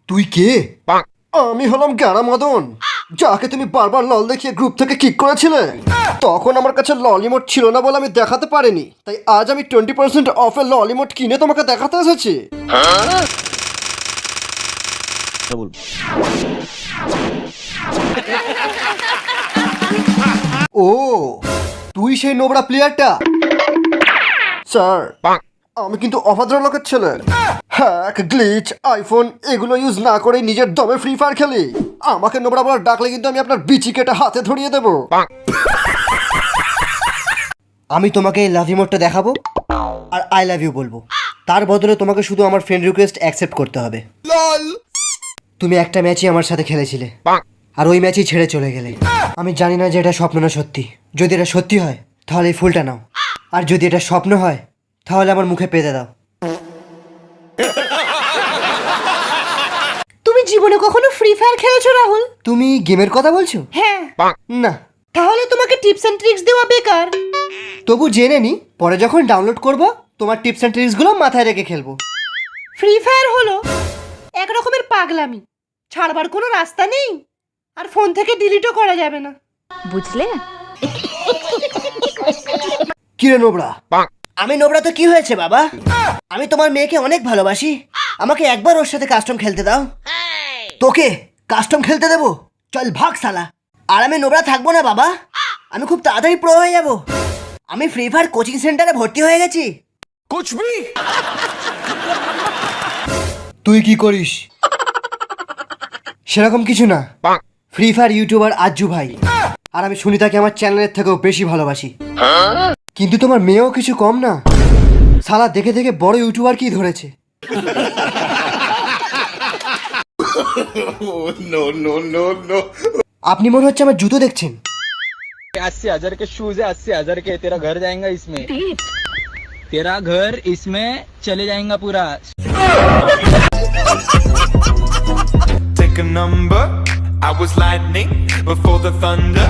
তুই কে? আমি হলাম গ্যারা মদন, যাকে তুমি বারবার লল দেখিয়ে গ্রুপ থেকে কিক করেছিলে। তখন আমার কাছে লল ইমোট ছিল না বলে আমি দেখাতে পারিনি, তাই আজ আমি 20% অফের লল ইমোট কিনে তোমাকে দেখাতে এসেছি। ও, তুই সেই নোবরা প্লেয়ারটা? স্যার, আমি কিন্তু অভদ্র লোকের ছেলে। হ্যাক, গ্লিচ, আইফোন এগুলো ইউজ না করে নিজের দমে ফ্রি ফায়ার খেলি। আমাকে নোবরা বলার ডাকলে কিন্তু আমি আপনার বিচি কেটে হাতে ধরিয়ে দেব। আমি তোমাকে এই লাভ ইমোটটা দেখাবো আর আই লাভ ইউ বলবো। তার বদলে তোমাকে শুধু আমার ফ্রেন্ড রিকোয়েস্ট অ্যাকসেপ্ট করতে হবে। তুমি একটা ম্যাচই আমার সাথে খেলেছিলে আর ওই ম্যাচই ছেড়ে চলে গেলে। আমি জানি না যে এটা স্বপ্ন না সত্যি। যদি এটা সত্যি হয় তাহলে এই ফুলটা নাও, আর যদি এটা স্বপ্ন হয় তাহলে আমার মুখে পেতে দাও। তুমি জীবনে কখনো ফ্রি ফায়ার খেলেছো রাহুল? তুমি গেমের কথা বলছো? হ্যাঁ। না। তাহলে তোমাকে টিপস এন্ড ট্রিক্স দেওয়া বেকার। তবু জেনে নি, পরে যখন ডাউনলোড করব তোমার টিপস এন্ড ট্রিক্সগুলো মাথায় রেখে খেলবো। ফ্রি ফায়ার হলো এক রকমের পাগলামি, ছাড়বার কোনো রাস্তা নেই, আর ফোন থেকে ডিলিটও করা যাবে না, বুঝলে? কিরে নোবরা? আমি নোবরা তো কি হয়েছে বাবা? আমি তোমার মেয়েকে অনেক ভালোবাসি, আমাকে একবার ওর সাথে কাস্টম খেলতে দাও। তোকে কাস্টম খেলতে দেবো? চল ভাগ শালা। আর আমি নোবরা থাকবো না বাবা, আমি খুব তাড়াতাড়ি প্রো হয়ে যাব। আমি ফ্রি ফায়ার কোচিং সেন্টারে ভর্তি হয়ে গেছি। তুই কি করিস? সেরকম কিছু না। ফ্রি ফায়ার ইউটিউবার আজ্জু ভাই, আর আমি শুনি তাকে আমার চ্যানেলের থেকেও বেশি ভালোবাসি। কিন্তু তোমার মেয়েও কিছু কম না, শালা দেখে দেখে বড় ইউটিউবার কি ধরেছে। আপনি মনে হচ্ছে আমার জুতো দেখছেন। 80,000 के शूज है, 80,000 के। तेरा घर जाएगा इसमें, तेरा घर इसमें चले जाएगा पूरा। Take a number. I was lightning before the thunder.